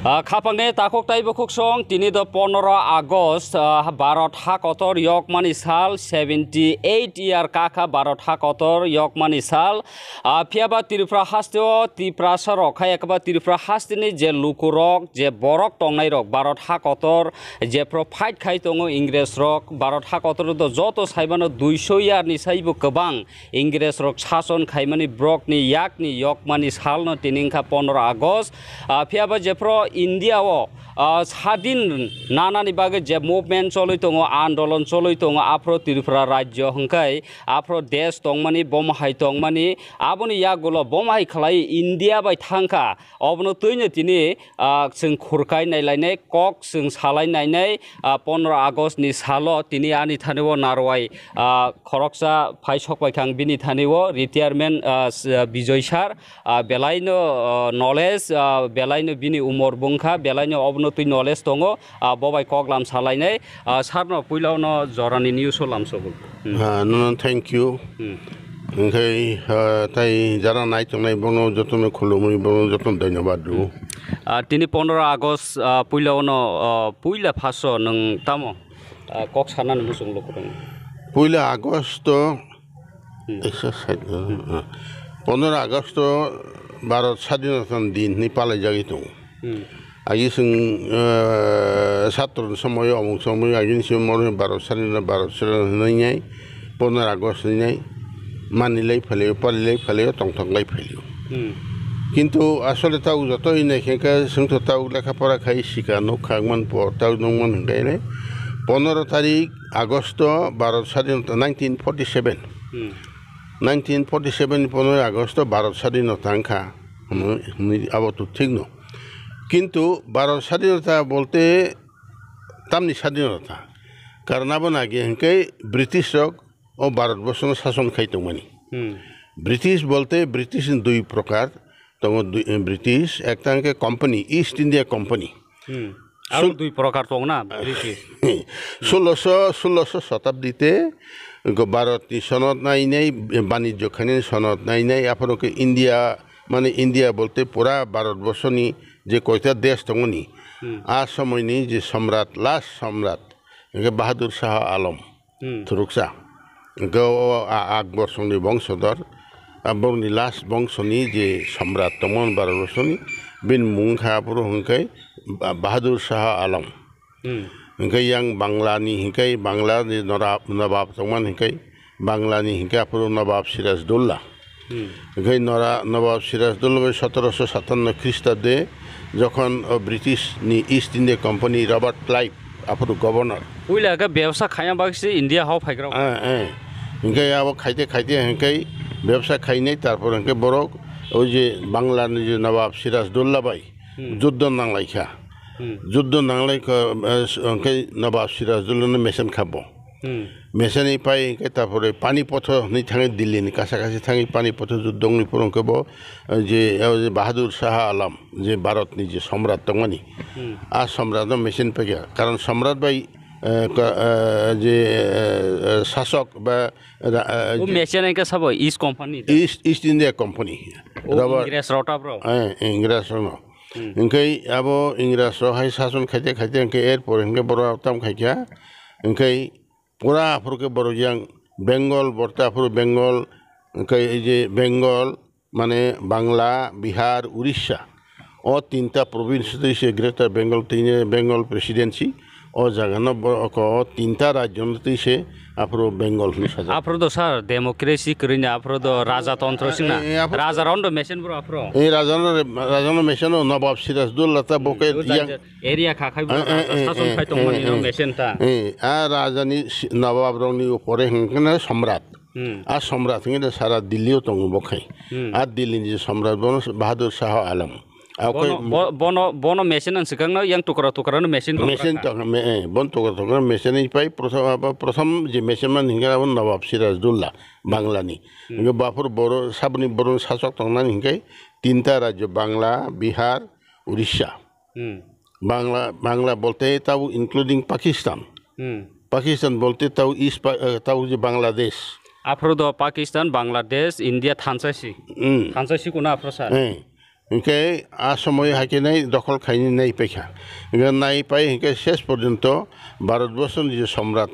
খাপাংনে তাকক তাই বকুক সং তিনি 15 আগস্ট ভারত হাকতর ইয়কমানি সাল 78 ইয়ার কাকা ভারত হাকতর ইয়কমানি সাল ফিয়াবা ত্রিপুরা হাস্তেও ত্রিপুরা সরক একবার ত্রিপুরা হাস্তিনি যে লুকুরক যে বরক টংনাই রক ভারত হাকতর যে ফাইট খাই দङ इंग्रेज रक भारत हाकतर যত সাইবানো 200 ইয়ারনি সাইবো गोबां इंग्रेज रक शासन खाइमानि ब्रकनि याकनि यकमानि सालनो तिनिंखा 15 আগস্ট ফিয়াবা जेफ्रो ইন্ডিয়াও স্বাধীন নানানি বাগে যে মুভমেন্ট চলি দङ আন্দোलन চলি দङ আফ্র ত্রিপুরা রাজ্য হংকাই আফ্র দেশ দংমানি বমহাই দংমানি আবনি ইয়াগুলো বমহাই খালাই ইন্ডিয়া বাই থাংকা অবনো তৈনে তিনি जों खुरखाय नायलायनाय कक जों सालायनायनाय 15 আগস্টनि सालो তিনি आनि थानेव नारवाय खरकसा फाइ सकबायखां बिनि थानेव रिटायारमेन्ट बिजय सार बेलायनो नलेज बेलायनो बिनि उमर बुंखा बेलायनो अबनति नलेज दङ बबाय कगलाम सालायनाय सारनो पुइलावनो जरानि निउस लामसबो थैंक यू ओंखाय ताई जारा नायथंनाय बनो जतन खुलुमै बनो जतन धन्यवाद दु তিনি 15 আগস্ট পুইলাवनो पुइला फासो नों तामो कक सानानै मुसुं लखदों पुइला আগস্ট 15 আগস্ট भारत স্বাধীনতার দিন পালাই जागि दं आगे जों ছাত্র সময় অমুক সময় আগেनि समाव भारत স্বাধীনতাय 15 আগস্ট নিनाय मानिलाय फालियो पालिलाय फालियो तंथंलाय फालियो किन्तु आसले ताउ जत इनायखेका जोंथ' ताउ लेखा फरा खाय सिखा नखागमन ताउ नंमन गायनाय 15 तारिख আগস্ট भारत স্বাধীনতা 1947 15 আগস্ট भारत স্বাধীনতা आंखा अब तो ठीक न किन्तु भारत স্বাধীনতা बोलते तामनि স্বাধীনতা कारण अब नागे हंके ब्रिटिश रक और भारतवर्ष शासन खाइतोंमानि ब्रिटिश बोलते ब्रिटिश दुई प्रकार तो ब्रिटिश एक तरह कोम्पानी ईस्ट इंडिया कोम्पानी दुई प्रकार दं ना ब्रिटिश 1600 शताब्दीते भारतनि सनद नायनाय वाणिज्य खानि सनद नायनाय आपनके इंडिया माने इंडिया बोलते पूरा भारतवर्षनि जे कयटा देश दङनि आ समयनि जे सम्राट लास्ट सम्राट बाहादुर शाह आलम तुरुकसा আকবর संनि बंशधर আকবरनि लास्ट बंशनि जे सम्राट दंमोन भारतवर्षनि बिन मुंखाफोर हंखाय बाहादुर शाह आलम हंखाय आं बांलानि हंखाय बांलानि नवाब दंमोन हंखाय बांलानि हंखायफोर नवाब सिराजदौल्ला हंखाय नवाब सिराजदौल्ला 1757 খ্রিস্টাব্দে যখন ব্রিটিশनि East India Company Robert Clive आपरो गवर्नर उइला का व्यवसाय खाया बागसे इंडिया हाव फाइग्रा इनके अब खाइते खाइते हंके व्यवसाय खाइनाय तारपर हंके बरक ओ जे बांलानि जे नवाब सिराजदौल्ला बाय युद्ध नांलायखा युद्ध नांलायखा हंके नवाब सिराजदौल्लानो मेसेन खाबो मेसेन पाय हंके तारपर पानीपथ नि थाङै दिल्लीनि कासाकासि थाङै पानीपथ युद्धनि परंकेबो जे बाहादुर शाह आलम जे भारतनि जे सम्राट दंमोन आ सम्राटनो मेसेन पाइया कारण सम्राट बाय जे शासक बा मेसेन के सब East company East India Company इंग्रेज रोटा ब्रो इंग्रेज नो इनके अब इंग्रेज हाय शासन खाइते खाइते इनके एयरपोर्ट इनके बरो ताम खाइया इनके पूरा फुरके बरोजियां बेंगल बर्ताफुर बेंगल इनके जे बेंगल माने बांग्ला बिहार उड़ीसा और तीनटा प्रोविंस से ग्रेटर बेंगल बेंगल प्रेसिडेंसी और जगन तीनटा राज्य से आपरो बेंगल आपरो तो सर डेमोक्रेसी करिना आपरो तो राजातंत्र सिना राजा रंडो मेशन ब्रो आपरो ए राजानो मेशन नवाब सिराजदौल्ला ता बोके एरिया खाखाय शासन फाइतोंमोन मेशन ता आ राजानि नवाब रंनि ऊपरे हंकना सम्राट आ सम्राट हंगे सारा दिल्लीओ दङ बखाय आ दिल्लीनि सम्राट बाहादुर शाह आलम बोनो मेशन सिगांनो yang tukara-tukarano मेशन bon tukara मेशन पाइ प्रथम जे मेशन मान हिंगा नवाब सिराजदौल्ला बांग्लानि हिंगा बाफुर बर साबनि बर शासक दंनानि हिंगाय तीनटा राज्य बांग्ला बिहार उड़ीसा बांग्ला बोलते ताउ इंक्लूडिंग पाकिस्तान बोलते ताउ ईस्ट ताउ जे बांग्लादेश आफ्रो दो पाकिस्तान बांग्लादेश इंडिया थानसासी को ना आफ्रो सार ইনকে আ সময় হাকে নাই দখল খাইনি নাই পেখা ইনকে নাই পাই ইনকে শেষ পর্যন্ত ভারতবর্ষের যে সম্রাট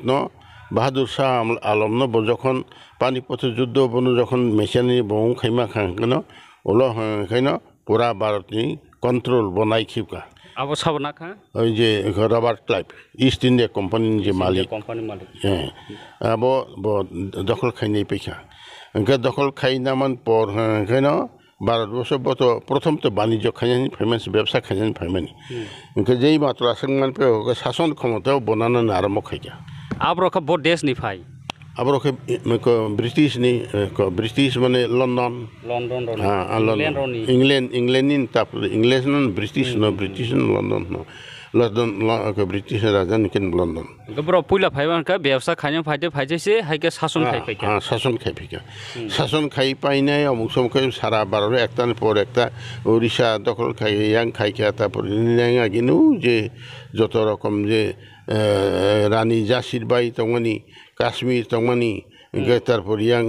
বাহাদুর শাহ আলম যখন পানিপথের যুদ্ধ বনু যখন মেশানি বউ খাইমা খান ওলো খাইন পুরা ভারতনি কন্ট্রোল বনাই খিপকা আবো সাবনা খা ওই যে রবার্ট ক্লাইভ ইস্ট ইন্ডিয়া কোম্পানির যে মালিক কোম্পানি মালিক হ্যাঁ আবো দখল খাইনি পেখা ইনকে দখল খাইনামান পর খাইন ভারতবর্ষ প্রথম তো বাণিজ্য খাইনি ফেমাস ব্যবসা খাইনি ফাইমানি ইনকে যেই মাত্র আসমান পে শাসন ক্ষমতাও বনানো আরম্ভ খাইকা আবরকা বড় দেশ নি ফাই আবার ওকে ব্রিটিশ মানে লন্ডন লন্ডন ইংল্যান্ড তারপরে English British British London London British রাজধানী লন্ডন গবর পয়লা ফাইবান কা ব্যবসা খাইনো ফাইদে ফাইজেছে হাইকে শাসন খাই ফাইকা শাসন খাই ফাইকা শাসন খাই পাইনাই অমুক সময় সারা ভারত একটার পর একটা উড়িষ্যা দখল খাই ইয়াং খাইকা তারপরে আগিনু যে যত রকম যে রানী জাসির বাই তংমানি কাশ্মীর তংমানি তারপর ইয়াং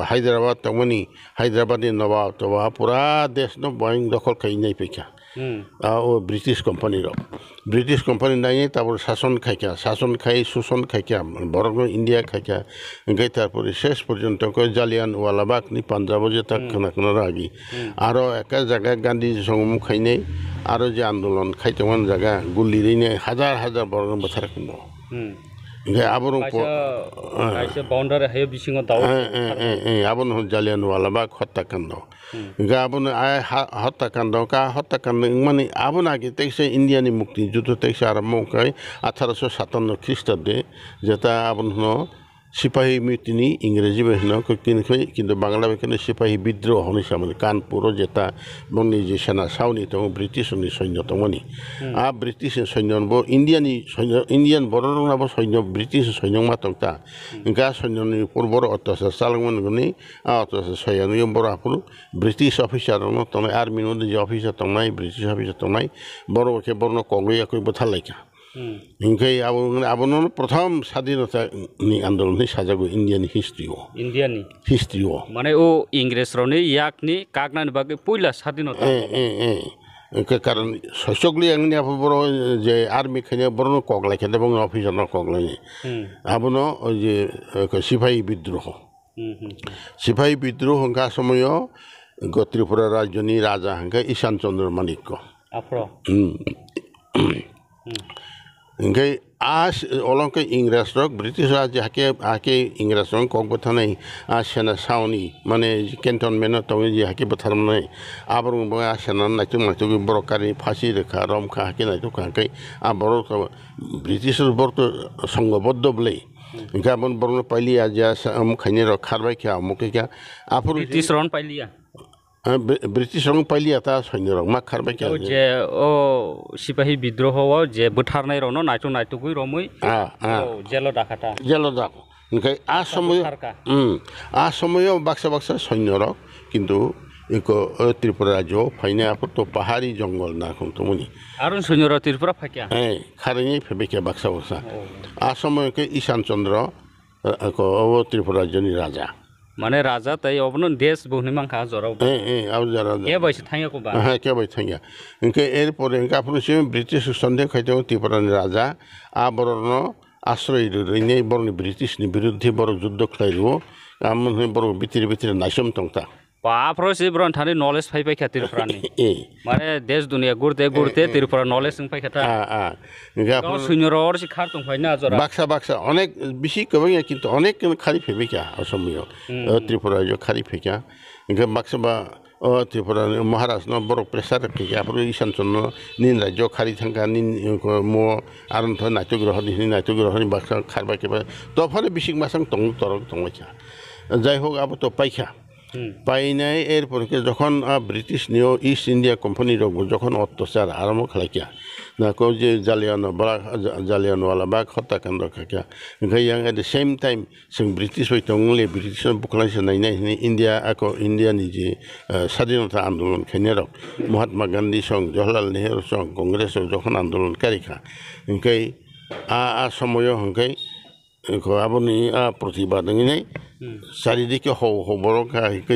হায়দ্রাবাদ তংমানি হায়দ্রাবাদের নবাব তবা পুরা দেশ বয়ং দখল খাই নাই পেখা ও ব্রিটিশ কোম্পানি নাই তারপর শাসন খাই শোষণ খাইকা বরং ইন্ডিয়া খাইকা গাই তারপরে শেষ পর্যন্ত জালিয়ানওয়ালাবাগ নি পাঞ্জাব যে তাক খানার আগি আরও একা জায়গায় গান্ধীজি সঙ্গে খাইনাই আরও যে আন্দোলন খাইতেমান জায়গা গুলিরইনে হাজার হাজার বড় বছর কিনো আবার বাউন্ডারি হাই বিসিং দাও আবন জালিয়ানওয়ালাবাগ হত্যাকাণ্ড আবন হত্যাকাণ্ড মানে আবন আগে তেইশে ইন্ডিয়ানি মুক্তিযুদ্ধ তেইশে আরম্ভ করে 1857 খ্রিস্টাব্দে যেটা আবন সিপাহী মিটিনি ইংরেজি বাহিনী কিন্তু বাংলা বাহিনী সিপাহী বিদ্রোহ হিসাবে কানপুর যেটা বংনি যে সেনা সাউনি তখন ব্রিটিশনি সৈন্য তমনি ব্রিটিশ সৈন্য ইন্ডিয়ান বড় সৈন্য ব্রিটিশ সৈন্য মাতংতা গা সৈন্যনি পূর্বর অত্যাচার চালাংমান গনি অত্যাচার সৈন্য বড় আপন ব্রিটিশ অফিসার তমাই আর্মির মধ্যে যে অফিসার তমাই ব্রিটিশ অফিসার তমাই বড়কে বড় কংগ্রেস বোথালাইকা ইনকে আবন প্রথম স্বাধীনতা আন্দোলন সাজাগো ইন্ডিয়ান হিস্ট্রিও মানে ও ইংরেজ রনি ইয়াকনি কাগনানি বাগে পয়লা স্বাধীনতা কারণ সকলি আংনি বড় যে আর্মি খাইনে বড় কগলাই খেতে এবং অফিসার কগলাই আবন ওই যে সিপাহী বিদ্রোহ হঙ্কা সময় ত্রিপুরা রাজনী রাজা হঙ্কা ঈশান চন্দ্র Manikya Ingkay olong ke Inggris rok British raja hake Inggris rok kok bethanai sena sauni mane cantonment tongi ji hake betharmnai abrung ba sena naitu maitu borokari phasi rekha romkha hake naitu kai aborok British bor to songoboddo blei gabon borno paili aja am khaine rok kharbai kya muke kya apur British ron paili British রং পাইলি এটা সৈন্যরং মা খারবাই কে যে ও সিপাহী বিদ্রোহ যে বুথারনাই রনো নাইটো নাইটোগুই রমই jail ডাকাটা ওনকাই আ সময় বাক্সা সৈন্যরক কিন্তু ত্রিপুরা রাজ্য ফাইনে আপর তো পাহাড়ি জঙ্গল না এখন তো মনি আর সৈন্যরা ত্রিপুরা ফাইকা খারেনি ফেবেকে বাক্সা আ সময় ঈশান চন্দ্র ত্রিপুরা রাজ্যনি রাজা মানে রাজা তাই অবন দেশ বহুনিমাংখা জরাও কে বাইছে থাইয়া কোবা হ্যাঁ কে বাই থাইয়া ইনকে এরপরে ইনকে আপনি ব্রিটিশ সন্দেহ খাইতে ত্রিপুরানি রাজা আবরণ আশ্রয় রইনে বরং ব্রিটিশনি বিরুদ্ধে বড় যুদ্ধ খেলাইব আমন বড় ভিতরে নাইসম তংতা বাপ্রসি ব্রন থানি নলেজ ফাইবাই খা ত্রিপুরানি মানে দেশ দুনিয়া ঘুরতে ত্রিপুরা নলেজ ফাই খাতা সৈন্যর শিক্ষার তং ফাই না জরা বাক্সা অনেক বেশি কবে কিন্তু অনেক খালি ফেবিকা অসমীয় ত্রিপুরা খালি ফেকা ইনকে বাক্সা বা ত্রিপুরা মহারাজ বড় প্রেসার ফেকা আপনি ঈশান চন্দ্র নিন রাজ্য খালি থাকা নিন মো আরন্ত নাট্যগ্রহণী বাক্সা খারবা কেবা তফালে বিশিক মাসাং তংমাইছা যাই হোক আবার তো পাইখা পাইনাই এরপরে যখন British new East India Company যখন অত্যাচার আরম্ভ খালাইকা না কো যে জালিয়ানওয়ালাবাগ হত্যাকাণ্ড খাইকা গাইয়াং এট দ্য সেম টাইম जों ব্রিটিশ হইতংলে ব্রিটিশ বুকলাইছে নাইনাই ইন্ডিয়া ইন্ডিয়ানি যে স্বাধীনতা আন্দোলন খাইনে রক মহাত্মা গান্ধী সং জওহরলাল নেহেরু সং কংগ্রেস যখন আন্দোলন কারিখা ইনকাই সময় হংকাই aboni প্রতিবাদ নাই চারিদিকে বড়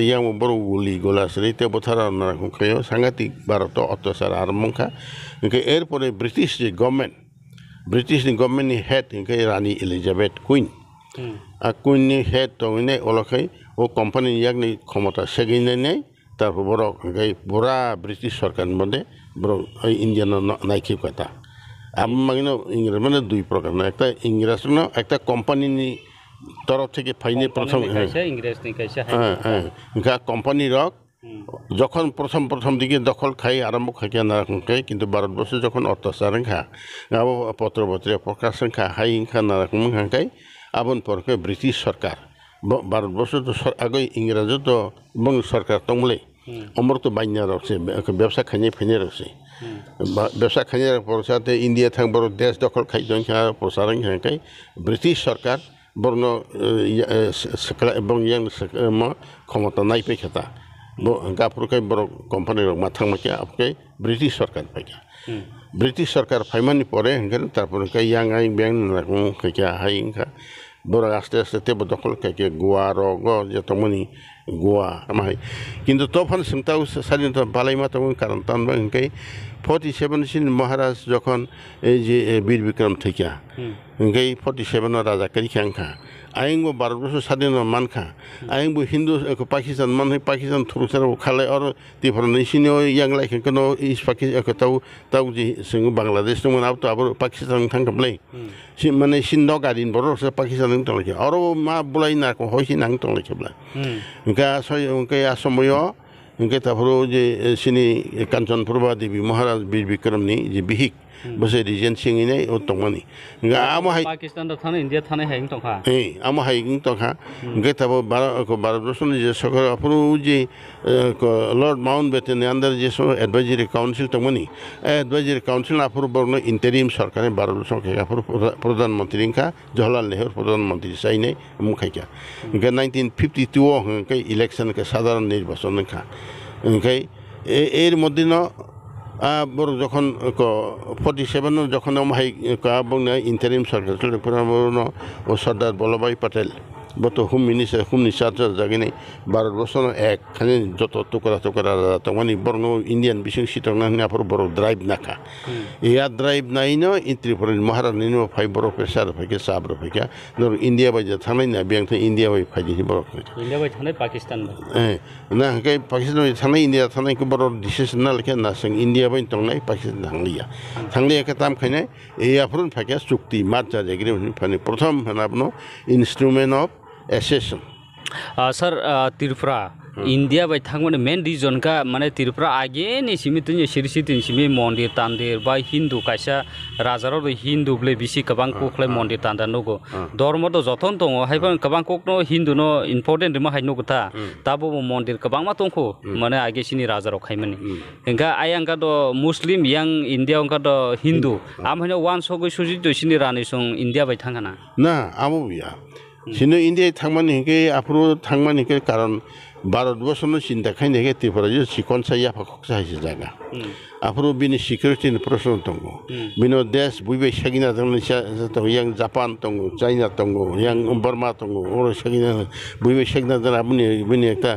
ইয়াং বড় গুলি গোলা সরিতে বথারা নারাখো সাংঘাতিক ভারত অত্যাচার আরম্ভখা এরপরে ব্রিটিশ যে গভর্নমেন্টনি হেড রানী এলিজাবেথ কুইন কুইননি হেড দংনে অলখাই ও কোম্পানি ইয়াকনি ক্ষমতা সেগিনাই নাই তারপর বড় বড়া ব্রিটিশ সরকার মধ্যে বড় ইন্ডিয়ান নাইকি কথা মাগিনো ইংরেজ মানে দুই প্রকার না একটা ইংরেজ না একটা কোম্পানি তরফ থেকে ফাইনে প্রথম কোম্পানি রক যখন প্রথম দিকে দখল খাই আরম্ভ খাইয়া না খাই কিন্তু ভারতবর্ষ যখন অত্যাচার খা পত্রপত্রিকা প্রকাশ খা হাই খা না খাই আবন পরকে ব্রিটিশ সরকার ভারতবর্ষ তো আগে ইংরেজ তো এবং সরকার তংলে অমর তো বাইনা রয়েছে ব্যবসা খাইয়ে ফেনে রয়েছে ব্যবসা খাইয়ে পরসাতে ইন্ডিয়া থাক বড় দেশ দখল খাই প্রসার খাই ব্রিটিশ সরকার বর্ণ এবং ইয়াং ক্ষমতা নাই পেখেতা গাপুরকে বড় কোম্পানির মাথাং মাকে আপকে ব্রিটিশ সরকার পাইকা ব্রিটিশ সরকার ফাইমানি পরে তারপরে ইয়াং আই ব্যাং খাইকা হাই ইনকা বড় আস্তে আস্তে তেব দখল খাইকে গোয়া রগ যতমনি গোয়া আমাই কিন্তু তখন সিমতাও স্বাধীনতা বালাইমা তখন কারণ তানবা ইনকাই 47 সিন মহারাজ যখন এই যে বীর বিক্রম থেকে ইনকাই 47 রাজা কারি খাংখা আইংবো ভারতবর্ষ স্বাধীন মানখা আইংবো হিন্দু পাকিস্তান মান পাকিস্তান থুরুসার খালে আর তিফর নিসিনো ইয়াং লাইক কোনো ইস পাকিস্তান তাও যে সিং বাংলাদেশ তো মনে তো আবার পাকিস্তান থাঙ্কাবলাই মানে সিন্ধ গাদিন বড় পাকিস্তান তংলাকে আর মা বলাই না হইছি নাং তংলাকেবলা ইনকা সয় ইনকা আসময় ইনকা তারপর যে সিনি কাঞ্চনপ্রভা দেবী মহারাজ বীর বিক্রমনি যে বিহিক বসে রিজেন্ট সিংনি ও তংমানি ইনকা আমহাই পাকিস্তান থানে ইন্ডিয়া থানে হাইং তংখা আমহাই তংখা ইনকা তারপর ভারতবর্ষনি যে সরকার আপরু যে লর্ড মাউন্ট বেটেন আন্ডার যে এডভাইজারি কাউন্সিল তংমানি এডভাইজারি কাউন্সিল আপরু বর্ণ ইন্টারিম সরকারে ভারতবর্ষ আপরু প্রধানমন্ত্রী ইনকা জওহরলাল নেহরু প্রধানমন্ত্রী চাইনাই মুখাইকা ইনকা 1952 ইলেকশন সাধারণ নির্বাচন ইনকা ইনকাই এর মধ্যে বড় যখন 47 যখন হাই ইন্টারিম সরকার ও সর্দার বল্লভভাই পটেল বত হোম মিনিস্টার জাগিনাই ভারতবর্ষ একখানে যত টুকরা তখন বর্ণ ইন্ডিয়ান বিশিং সিটংনা আপর বড় ড্রাইভ নাখা ইয়া ড্রাইভ নাই ন ত্রিপুরা মহারানী ফাই বড় প্রেসার ফাইকে সাবর ফাইকা ধর ইন্ডিয়া বাই থানাই না বিয়াং ইন্ডিয়া বাই ফাইদি বড় ইন্ডিয়া বাই থানাই পাকিস্তান না হাই পাকিস্তান থানাই ইন্ডিয়া থানাই বড় ডিসিশন না লেখা না সং ইন্ডিয়া বাই তংনাই পাকিস্তান থাংলিয়া তাম খাইনাই এই আফরন ফাইকা চুক্তি মার্চার এগ্রিমেন্ট ফানি প্রথম হানাবনো instrument of accession sir Tripura India बाय थांगमाने मेन रिजन का माने त्रिपुरा आगे निसिमि तुनि सिरिसि तिनसिमि मन्दिर तान्दिर बा हिन्दू कायसा राजारो हिन्दू ब्ले बिसि कबां कोखले मन्दिर तान्दा नगो धर्म तो जथन दङ हायबा कबां कोकनो हिन्दू नो इम्पोर्टेन्ट रिमा हाय नगोता ताबो मन्दिर कबां मा दंखो माने आगे सिनि राजारो खायमानि इंगा आयांगा द मुस्लिम यां इंडिया अंगा द हिन्दू आमहानो वान सगै सुजि दसिनि रानि सं इंडिया बाय थांगाना ना आबो बिया सिनो इंडिया थांमानि के आफरो थांमानि के कारण भारतबर्ष चिंता खाई त्रिपुरा चिकन साइया फाखसा जागा आफरो बिनि सिकिउरिटी प्रश्न दङ बिनो देश बुइबाय सागिना दङ यां जापान दङ चाइना दङ यां बर्मा दङ और सागिना बुइबाय सागिना दङ आबुनि बिनि एकटा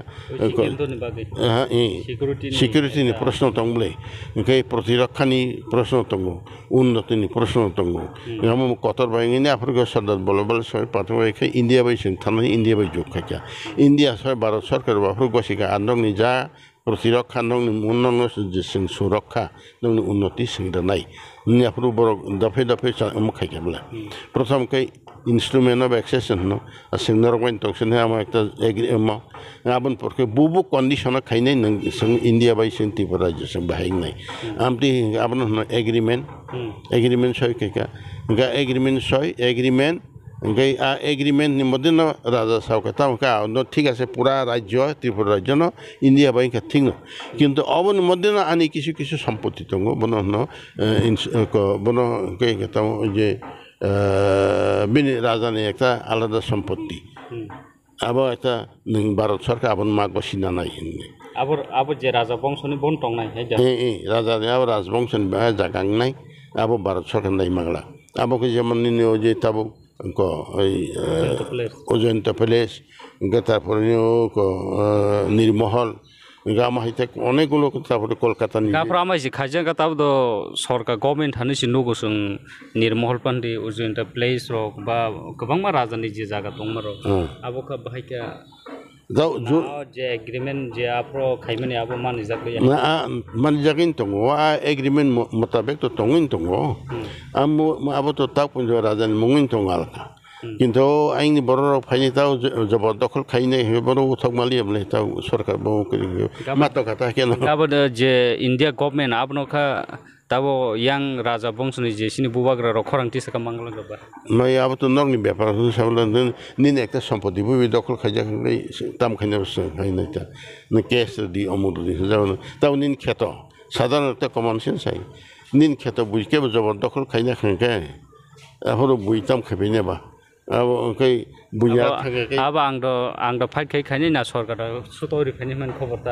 सिकिउरिटी प्रश्न दङले ओंखाय प्रतिरक्षानि प्रश्न दङ उन्नतिनि प्रश्न दङ याम कतर बायनि आफरखौ सरदार बल्लभभाई पटेल इंडिया बाय जों थानाय इंडिया बाय जखाया इंडिया भारत सरकार बाफोर गसिका आन्दोलननि जा प्रतिरक्षा नंनि उन्नयन जों सुरक्षा नंनि उन्नति संदानाय नियाफोर बर दफे दफे मुखायकेबला प्रथम के इंस्ट्रूमेंट ऑफ एक्सेशन नो सिग्नर पॉइंट तंसन हम एकटा एग्रीमेंट आबन परके बुबु कंडीशन खाइनाय नों इंडिया बाय जों त्रिपुरा जों बाहायनाय आमति आबन एग्रीमेंट सय केका एग्रीमेंट ओंखाय एग्रीमेंट नि मध्य राजा सावकाता उनका ठीक है पूरा राज्य त्रिपुरा राज्य न इंडिया बाई का ठीक न किंतु अवन मध्य आनी किसी सम्पत्ति दङ बन बन के कहता जे बिनि राजा ने एक आलादा सम्पत्ति अब एक भारत सरकार अब मा गसिना नाय अब जे राजा वंशनि बन टंनाय राजा ने अब राजवंशनि जागांनाय अब भारत सरकार नाय मागला अब के जमन जे तब ko Ojanta Palace ఇంకా তারপরে নির্মহল ఇంకా আমার হাইতে অনেকগুলো তারপরে কলকাতা নিয়ে গাফরা আমাইছি খাইজাং কা তাব দ সরকার government হানিসি নুগোসং নির্মহল পান্ডি Ojanta Place rok ba गोबां मा राजानि जे जागा दं मारो आबो का बाहायका दाउ जो जे एग्रीमेंट जे आप्रो खाइमानि आबो मानि जागै ना मानि जागिन दङ एग्रीमेंट मुताबिक तो दङिन दङ आमो आबो तो ताक पुंज राजानि मुंगिन दङ आलका কিন্তু আইনি বড় ফাইনি তাও জবরদখল খাইনে বড় উঠক মালি আমলে তাও সরকার বহু করি মাতো কথা কেন আবার যে ইন্ডিয়া গভর্নমেন্ট আপনকা তাবো ইয়াং রাজা বংশনি যে সিনি বুবাগ্রা রখরাংতি সাকা মাংলা গবা মাই আবো তো নরনি ব্যাপার সাবলান নিন একটা সম্পত্তি বুবি দখল খাইজা খাই তাম খাইনা খাইনাইতা নে কেস দি অমুদি যাও তাও নিন খেত সাধারণ একটা কমন সেন্স আই নিন খেত বুঝকে জবরদখল খাইনা খাইকে হলো বুইতাম খাইবেনেবা अब कई बुझा अब आंग फाइट खाइखानि ना सरकार सुतोरि फाइनि मान खबरता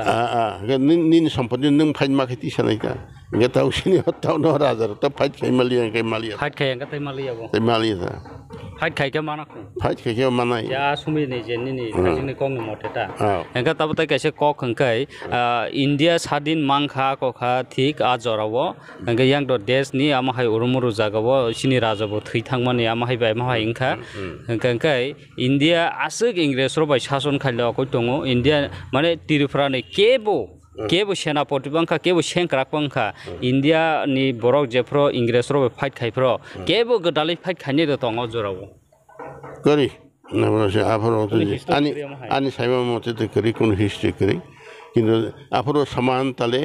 निन सम्पत्ति नों फाइट माखैति सानायका गे ताउसिनि हत्ताव न राजार त फाइट खाइ मालिया फाइट खायंगा तै मालिया बो तै मालिया फाइट खाइके मानाखौ फाइट खाइके मानाय या सुमि नै जेनि थाजिनि कंनि मतेता एंगा तब तै कैसे क खंकै इंडिया स्वाधीन मांखा कखा ठीक आजरावो एंगा यांग द देशनि आमाहाय उरुमुरु जागावो सिनि राजाबो थै थांमानि आमाहाय बाय माहाय इंखा एंगाय इंडिया आसुक इंग्रेज रबाय शासन खाइलाव कय दङ इंडिया माने तिरुफ्रानि केबो सेनापति बांखा केबो सेंक्राक बांखा इंडिया नि बरक जेफ्रो इंग्रेज रबाय फाइट खाइफ्रो केबो गदालै फाइट खाइने दङ जरावो करी नबरसे आफरो आनि साइमा मते त करी कोन हिस्ट्री करी किन्तु आफरो समान ताले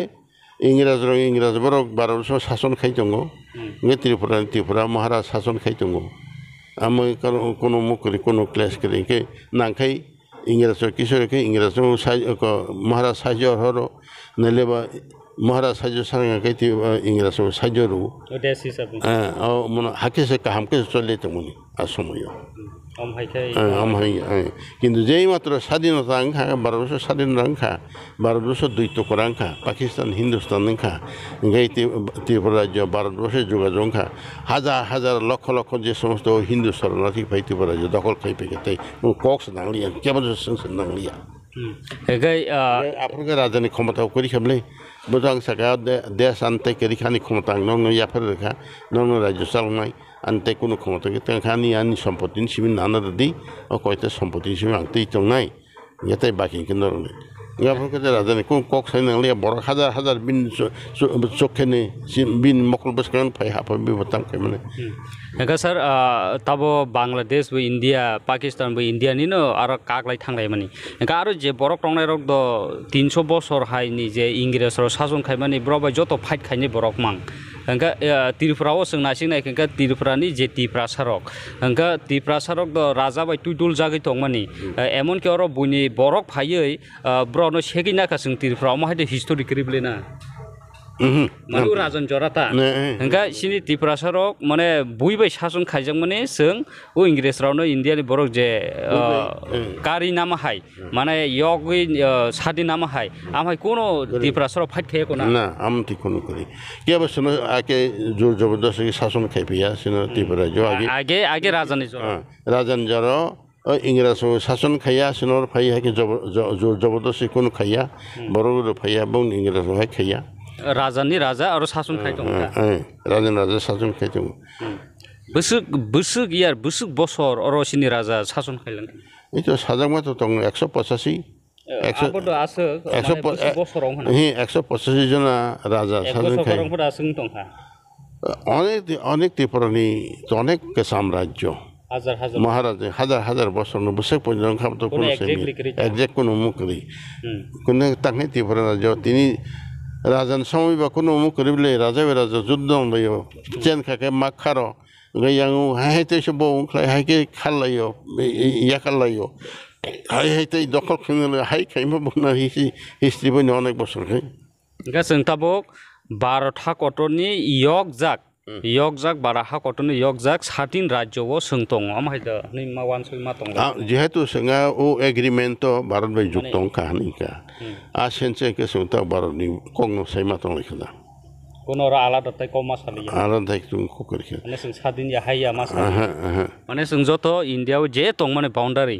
इंग्राज बरक 1200 शासन खाइ दङ गे त्रिपुरा महाराज शासन खाइ दङ आमो कोनो मुकरी कोनो क्लास करी के नांखाय इंग्राज किशोर के इंग्राज महाराज साजो हरो नलेबा महाराज साजो सांगा के इंग्राज साजो रु देश हिसाब मन हाके से काम के चले त मुनि असमय কিন্তু যেই মাত্র স্বাধীনতা আঙ্খা 1200 স্বাধীনতা আঙ্খা 1200 দুই টুকরা আঙ্খা পাকিস্তান হিন্দুস্তান আঙ্খা গাই ত্রিপুরা রাজ্য ভারতবর্ষে যোগাযোগ আঙ্খা হাজার লক্ষ যে সমস্ত হিন্দু শরণার্থী পাই ত্রিপুরা রাজ্য দখল খাই পেকে তাই কক্স নাংলিয়া কেবল সংসদ নাংলিয়া আপনার রাজধানী ক্ষমতা করি খাবলে বোঝাং সাকা দেশ আনতে করি খানি ক্ষমতা নং ইয়াফের রেখা নং রাজ্য চালানাই আনতে কোনো ক্ষমতা খানি আনি সম্পত্তি সিমিন নানা দি ও কয়টা সম্পত্তি সিমিন আনতে চংনাই ইয়াতাই বাকি কিন্তু আপনার রাজধানী কোন কক সাই নাংলিয়া বড় হাজার বিন চোখেনে বিন মকল বসকান ফাই হাফা বিবতাম খাই মানে एंगा सर तब बांग्लादेश बो इंडिया पाकिस्तान बो इंडिया नि नो आरो कागलाय थांलाय मानि एंगा आरो जे बरक टंनाय रक द 300 बছর हायनि जे इंग्रेज र शासन खाय मानि ब्रबाय जतो फाइट खायनि बरक मां एंगा त्रिपुराव सोंना सिंनाय एंगा त्रिपुरानि जे तिप्रासारक एंगा तिप्रासारक द राजा बाय तुइदुल जागै दं मानि एमन के आरो बुनि बरक फायै ब्रनो सेगिना का जों त्रिपुराव माहाय हिस्टोरिक रिबलेना मानु राजन जराता एंगा सिनि तिप्रासारक माने बुइबाय शासन खायजों माने जों ओ इंग्रेज रावनो इंडियानि बरक जे कारि नाम हाय माने यगै सादि नाम हाय आमहाय कोनो तिप्रासारक फाइट खायको ना आम तिखोनो करी के बसनो आके जोर जबरदस्ती शासन खायपिया सिनो त्रिपुरा जो आगे राजन जरा इंग्रेज शासन खाया सिनोर फाय के जोर जबरदस्ती कोनो खाया बरक फाया बं इंग्रेज हाय खाया राजानि राजा और शासन खाय दं राजा शासन खाय दं बुसुक बছর अरसिनि राजा शासन खायलां एतो साजांमा तो दं 185 आबो आसो 185 185 जना राजा शासन खाय अनेक त्रिपुरानि अनेक साम्राज्य हाजार बছর বছর পর্যন্ত খাব তো কোনো এক্সাক্ট কোনো মুকরি কোনো তাকে त्रिपुरा রাজ্য তিনি राजन समय बा कोनो मु करिबले राजा जुद्ध लयो चेन खाके माखारो गयाङो हायते सबो खलाय हायके खालायो या खालायो हायते दखल खिनले हाय खाइमा बना हिस्ट्री बनि अनेक बছর खाय गासों ताबक 12 था कटरनि यगजाक 12 हा कटरनि यगजाक 13 राज्यव सोंतङ आमहायद नै मावान सय मातङ जेहेतु संगा ओ एग्रीमेंट तो भारत बाय जुक्तङ काहनिका आ सेन्से के सोंता भारतनि कंग सय मातङ लिखना কোনো আলাদা তাই কম সালিয়া আলাদা একটু করেছে মানে जों স্বাধীন হাইয়া मा सालिया মানে जों যত ইন্ডিয়াও যে দं মানে বাউন্ডারি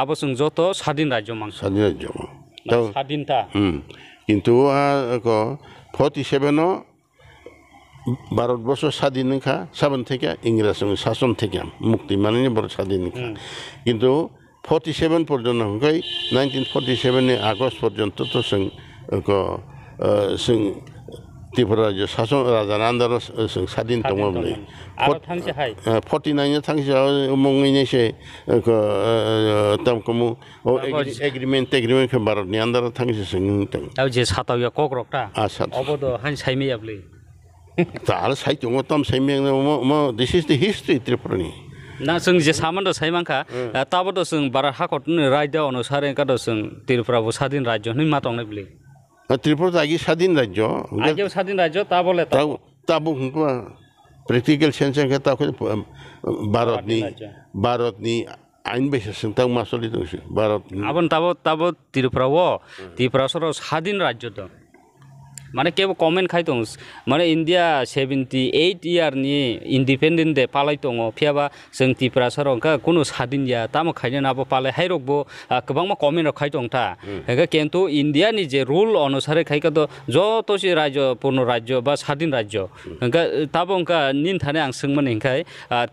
আবো जों যত স্বাধীন রাজ্য মাংস স্বাধীন রাজ্য স্বাধীনতা কিন্তু 47 ভারতবর্ষ স্বাধীনখা 7 থেকে ইংরেজ শাসন থেকে মুক্তি মানে বড় স্বাধীনখা কিন্তু 47 পর্যন্ত 1947 আগস্ট পর্যন্ত তো जों त्रिपुरा राज्य शासन राजा आन्दार स्वाधीन दङमोन 49 थांसै मंगैनोसै तमकमु एग्रीमेंट भारतनि आन्दार थांसै जों आव जे साताव ककरकटा अबद हान साइमेयाबले ताल साइतङ तम साइमेंग दिस इज द हिस्ट्री त्रिपुरानि ना जों जे सामोन साइमांखा ताबद जों भारत हाकतनि रायदा अनुसार एकाद जों त्रिपुराबो स्वाधीन राज्य नि मातंनाय बले त्रिपुरा आगे स्वाधीन राज्य आगे स्वाधीन राज्य ता बोले ताबो प्रेक्टिकल सेन्स के ताखौ भारतनि आइन बेसिसजों ता मा सलिदोंसो भारत आबन ताबो त्रिपुरा सर स्वाधीन राज्य दं माने केबो कमेन्ट खाय दं माने इंडिया 78 इयार नि इंडिपेंडेंट डे पालाय दङ फियाबा जों त्रिपुरा सरंका कुनु स्वाधीन या तामो खायनो नाबो पालाय हायरकबो गोबांमा कमेन्ट खाय दं ता हेगा किन्तु इंडिया नि जे रूल अनुसार खायका तो जतोसि राज्य पूर्ण राज्य बा स्वाधीन राज्य हेगा ताबो अंका निन थाने आं सोंमोन हिंखाय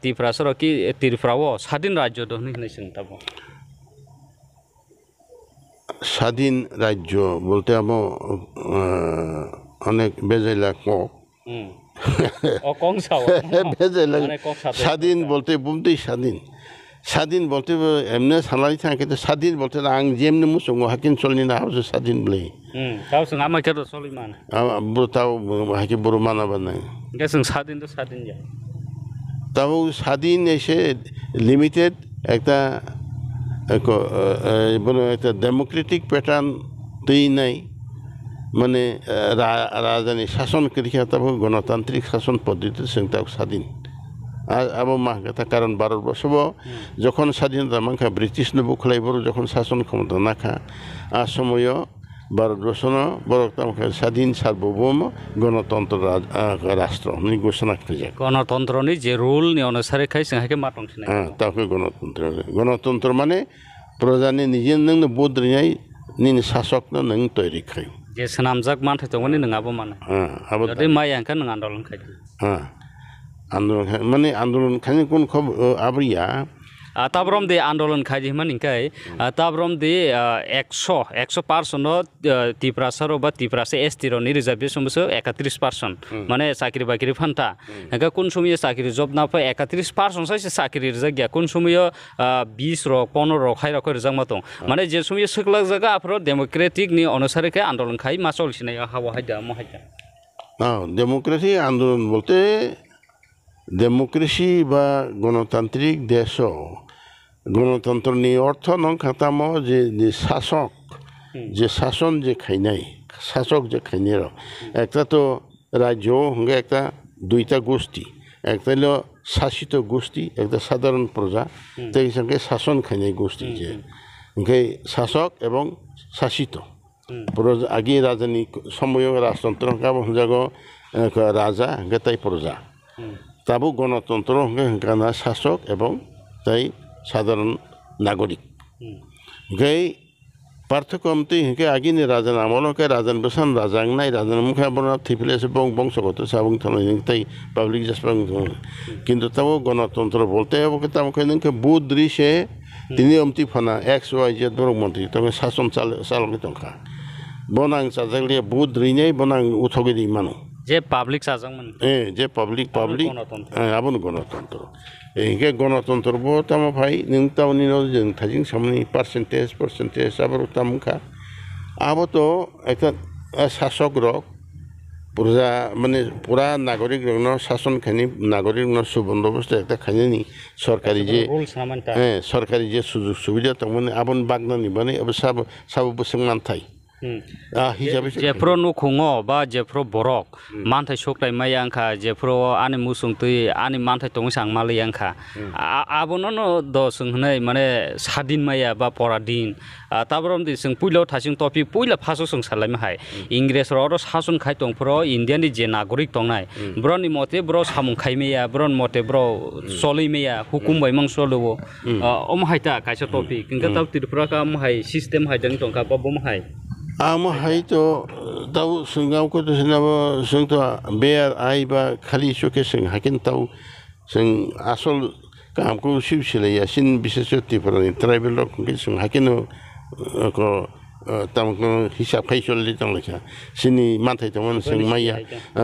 त्रिपुरा सर कि त्रिपुराओ स्वाधीन राज्य दं होननाय सों ताबो স্বাধীন রাজ্য বলতে আমি অনেক বেজাইলা বেজাইলা স্বাধীন বলতে বুঝতেই স্বাধীন বলতে এমনি সালারি থাকে তো স্বাধীন বলতে আং যেমনি মুসুং হাকিন চলনি না হাউস স্বাধীন বলে তাও হাকি বড় মানাবা নাই তাও স্বাধীন এসে লিমিটেড একটা একটা ডেমোক্রেটিক প্যাটার্ন তৈরি নাই মানে রাজধানী শাসন করিয়া তারপর গণতান্ত্রিক শাসন পদ্ধতি তাও স্বাধীন আর আবার মা কথা কারণ ভারতবর্ষ যখন স্বাধীনতা মাখা ব্রিটিশ নবু খাইবর যখন শাসন ক্ষমতা নাখা আর সময় ভারতবর্ষ স্বাধীন সার্বভৌম গণতন্ত্র রাষ্ট্র ঘোষণা করে গণতন্ত্রনি যে রুল নি অনুসারে খাইছে হাকে মাতংছিনা তাকে গণতন্ত্র মানে প্রজানি নিজে নং বদ্রিয়াই নিন শাসক নং তৈরি খাই যে সানামজাক মানথাই দङनि नङाबो माने যদি মাই आंखा नों आन्दोलन खाय आन्दोलन माने आन्दोलन खानि कोन खबर आबरिया ताब्रम दे आन्दोलन खायदि मानिकाय ताब्रम दे 100% त्रिपुरा सर बा त्रिपुरा से एसटी रो नि रिजर्वेशन बसो 31% माने साकरी बाकरी फान्ता हेगा कोन समय साकरी जब ना फै 31% साइसे साकरी रिजागिया कोन समय 20 रो 15 रो खाय रखो रिजांग मातो माने जे समय सकला जगा afro डेमोक्रेटिक नि अनुसार के आन्दोलन खाय मा चलसिनाय हावा हायदा म हायदा डेमोक्रेटिक आन्दोलन बोलते डेमोक्रेसी बा गणतांत्रिक देश गणतंत्र नि अर्थ नং खाताम जे शासक जे शासन जे खाइनाय शासक जे खाइनाय একটা তো রাজ্য হঙ্গে একটা দুইটা গোষ্ঠী একটা হলো শাসিত গোষ্ঠী একটা সাধারণ প্রজা তাই সঙ্গে শাসন খাইনাই গোষ্ঠী যে হঙ্গে শাসক এবং শাসিত প্রজা আগে রাজধানী সময় রাজতন্ত্র হঙ্গাগ রাজা হঙ্গে তাই প্রজা তাবো গণতন্ত্র হঙ্গে হঙ্গানা শাসক এবং তাই সাধারণ নাগরিক গাই পার্থক্যমতে হিকে আগিনে রাজান আমলকে রাজান বসান রাজাং নাই রাজান মুখে বনা থিফিলেছে বংশগত সাবং থানাই তাই পাবলিক জাসপাং কিন্তু তাও গণতন্ত্র বলতে হবে তামকে নকে বুধ দৃশ্যে তিনি অমতি ফানা এক্স ওয়াই জেড বড় মন্ত্রী তখন শাসন চালকে তংখা বনাং চাজাগলিয়া বুধ রিনাই বনাং উঠগেদি মানু যে পাবলিক সাজাংমান যে পাবলিক আবন গণতন্ত্র এইকে গণতন্ত্র বো তামা ভাই নং তাওনি जों थाजिं सामनि पार्सेन्टेज आबार तामखा आबो तो একটা শাসক রক প্রজা মানে পুরা নাগরিক রং শাসন খানি নাগরিক ন সুবন্দোবস্ত একটা খানি সরকারি যে সরকারি যে সুযোগ সুবিধা তখন আবন বাগনানি মানে সাব বসং মানথাই हिसाबै जेफ्रो नुखुङो बा जेफ्रो बरक मानथाय सख्लाय माइ आंखा जेफ्रो आनि मुसुंतै आनि मानथाय दङ सां मालै आंखा आबोनो द सोंहनै माने सादिन माया बा परादिन ताबरम दि सों पुइलो थासिं टपिक पुइला फासो सों सालाय माहाय इंग्रेज र सासन खाय दंफ्रो इन्डियान नि जे नागरिक दंनाय ब्रनि मते ब्र सामुं खायमेया ब्रन मते ब्र सलैमेया हुकुम बाय मां सलवो अमहायता कायसा टपिक किंका ताव तिरफ्रा का महाय सिस्टेम हायदों दंका बबो महाय आमहाय तो ताव सोंगाव को तो सेनाबो सों तो बेयार आइ बा खालि सके सों हाकिन ताव सों आसल कामको सिवसिलाया सिन विशेषतिफोरनि ट्राइबेल रक सों हाकिन को तामको हिसाब खायसलि दंलायसा सिनि मानथाय दंमोन सों माइया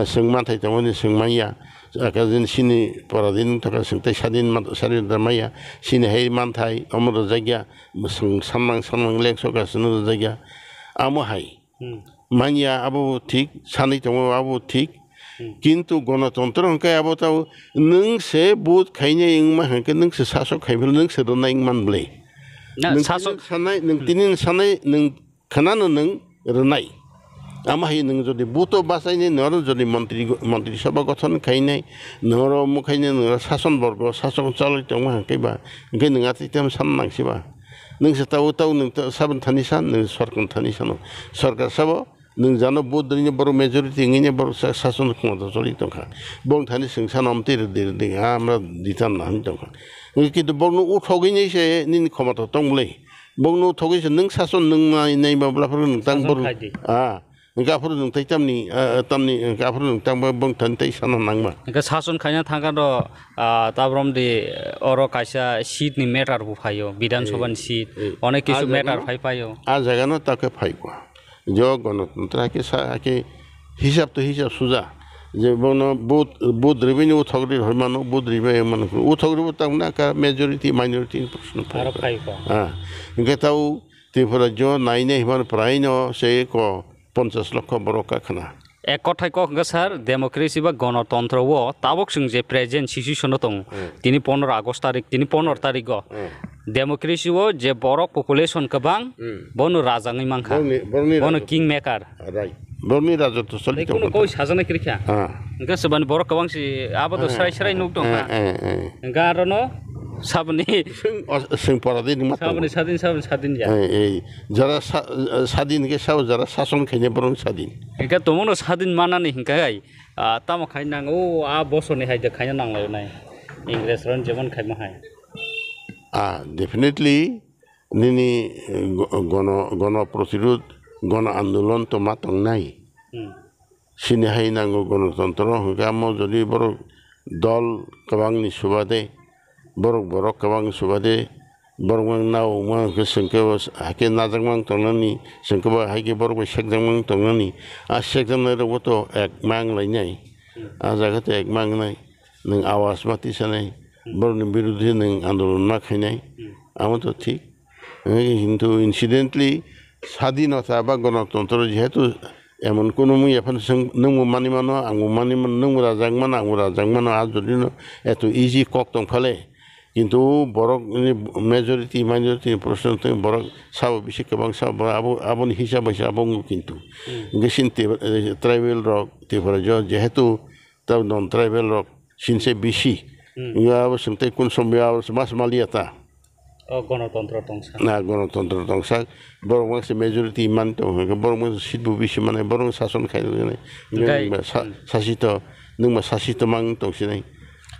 सों मानथाय दंमोन सों माइया आकाजिन सिनि परादिन थाका सोंथाय सादिन सादिन माइया सिनि हाय मानथाय अमर जायगा सों सानमां लेखसगासिनो जायगा आमहाय मानिया आबो ठीक सानै दङ आबो ठीक किन्तु गणतन्त्र हंखाय आबो ताव नोंसे बुथ खायने इंमा हंखे नोंसे सासक खायबो नोंसे दना इंमान ब्ले सासक सानाय नों तिनि सानाय नों खानानो नों रनाय आमहाय नों जदि बुथ बासायने नर जदि मन्त्रि सभा गठन खायनाय नर मुखायने नर शासन वर्ग शासन चालय दङ हंखैबा हंखे नोंहा तिताम साननांसिबा नोंसे ताव नों साबन थानि सान नों सरकार थानि सानो सरकार साबो नों जानो बहुत दिन बर मेजरिटी इंगिने बर शासन क्षमता चलि दंखा बं थानि संसान अमतिर दे हमरा दितान ना दंखा किन्तु बंनो उठगैनै से निन क्षमता दंलै बंनो उठगैसे नों शासन नों नाय माब्लाफोर नोंतां बर गाफोर नोंथाय तामनि गाफोर नोंतां बं थानि ताय साना नांमा शासन खायना थांगा द ताब्रम दे अर कायसा सीट नि मेटार बुफायो विधानसभा नि सीट अनेक किसु मेटार फाइपायो आ जगानो ताके फाइको जो गणतंत्र के हिसाब तो हिसाब सुजा जे बनो बहुत रेवेन्यू उठगरि हरमानो बहुत रेवेन्यू मानो उठगरि तांना का मेजॉरिटी माइनॉरिटी प्रश्न फाइको गताव तेफरा जो नाइने हिमान प्रायनो से को 50 लाख बरका खाना एक কথায় কক স্যার ডেমোক্রেসি বা গণতন্ত্র ও তাবক সিং যে প্রেজেন্ট সিচুয়েশন দং তিনি 15 আগস্ট তারিখ তিনি 15 তারিখ ডেমোক্রেসি ও যে বড় পপুলেশন কবাং বনো রাজাঙ্গি মাংখা বনো কিং মেকার রাইট বর্মি রাজত্ব চলি কোনো কই সাজানা ক্রিখা গাসবান বড় কবাং সি আবদ সরাই সরাই নুক দং গারনো সাবনি सिं परादिन मा साबनि सादिन जा जरा सादिन के साव जरा शासन खायने बरं सादिन एका तमनो सादिन मानानि हिंकाय तामा खाय नांग ओ आ बसरनि हायदे खायना नांलायनाय इंग्रेज रन जेमन खाय माहाय डेफिनेटली निनि गण प्रतिरोध गण आंदोलन तो मा तंनाय सिनि हाय नांगो गणतंत्र हंगामो जदि बर दल कबांनि सुबादे borok kabang subade borok naw ma kesengke hake najangmang tongnani sengkeba hake borok sekjangmang tongnani a sekjangna roboto ek mang lainai a jagate ek mang nai nang awas mati sanai borni birudhe nang andolon ma khainai amo to thik কিন্তু incidentally স্বাধীনতা বা গণতন্ত্র যেহেতু এমন কোনো মুই এখন নং মানি মানো আং মানি নং রাজাং মানো আজ যদি এত ইজি কক দं ফালে কিন্তু বরক মেজরিটি মাইনরিটি প্রশ্ন বরক সাব বেশি কবাং সাব আবন হিসাব হিসাব কিন্তু গেসিন ট্রাইবেল রক তেফরা যেহেতু তাও নন ট্রাইবেল রক সিনসে বেশি ইয়া সন্তে কোন সময় মাস মালিয়াতা গণতন্ত্র দংসা না গণতন্ত্র দংসা বরং মাসে মেজরিটি মান তো বরং মাসে সিটবু বেশি মানে বরং শাসন খাইনে শাসিত নং শাসিত মাং দংसिनाय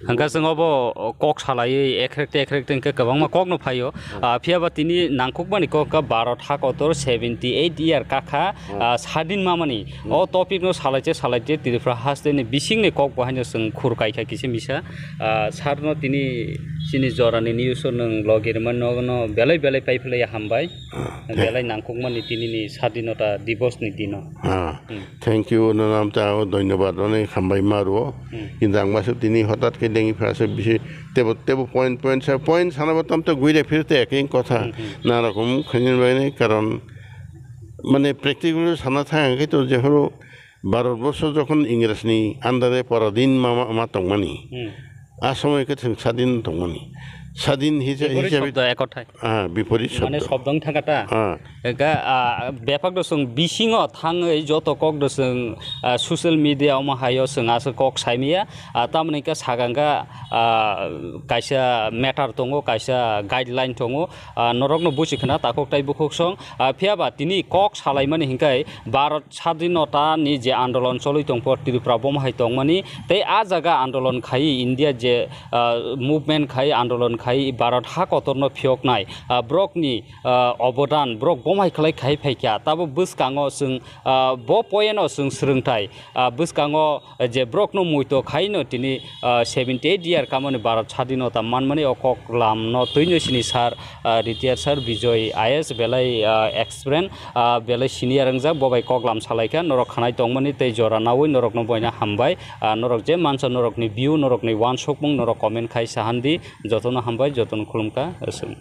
hangga singobo kok salai ekrekte ke kabangma kok no phayo phiaba tini nangkukmani kok ka 12 thak otor 78 year kakha sadin mamani o topic no salaiche tirifra haste ni bising ni kok bahaino sing khurkai kha kisi misa sarno tini sini jorani news nang logirman no belai paiflai hambai belai nangkukmani tini ni sadinota divos ni dino thank you namta ধন্যবাদ অনেক hambai maro kindang masuk tini hotat ke dengi frase bisi tebo point sanaba tamta guire firte eking kotha na rokom khanin baine karon মানে practically সানা থাকে তো যে হলো ভারতবর্ষ যখন ইংরেজনি আন্ডারে পরাধীন মা তংমানি আ সময়কে স্বাধীন তংমানি স্বাধীন হিসাবে একথাই বিপরীত মানে শব্দ শব্দং থাকাটা একা ব্যাপক দসং বিসিङाव थाङै যত কক দসং সশিয়েল মিডিয়া মাহাयो सोङासो কক साइमिया तामनि का सागांगा कायसा मेटार दङ कायसा गाइडलाइन दङ नरकनो बुसिखना ताकक ताइ बुखक सं फियाबा तिनि কক सालायमानि हिंकाय भारत स्वाधीनता नि जे आन्दोलन चलै दं त्रिपुरा बमहाय दं मानि तै आ जागा आन्दोलन खाइ इंडिया जे मुभमेंट खाइ आन्दोलन खाइ भारत हा कतरनो फियकनाय ब्रकनि अबदान ब्रक बमहाय खलाय खाइ फायख्या ताबो बुसकाङाव जों ब पयेनाव जों सोलोंथाय बुसकाङाव जे ब्रकनो मुइतो खाइनो तिनि 78 ইয়ার कामनि भारत स्वाधीनता मानमानि अकक लामनो तैनो सिनि सार रिटायार सार विजय आईएएस बेलाय एक्सप्रेन बेलाय सिनियर रंजा बबाय कगलाम सालायखा नरक खानाय दंमानि तै जरा नावै नरकनो बयना हामबाय नरक जे मानसा नरकनि भिउ नरकनि वान सकमुं नरक कमेन्ट खाय साहान्दी जतनो हामबाय जतनो खुलुमका असुं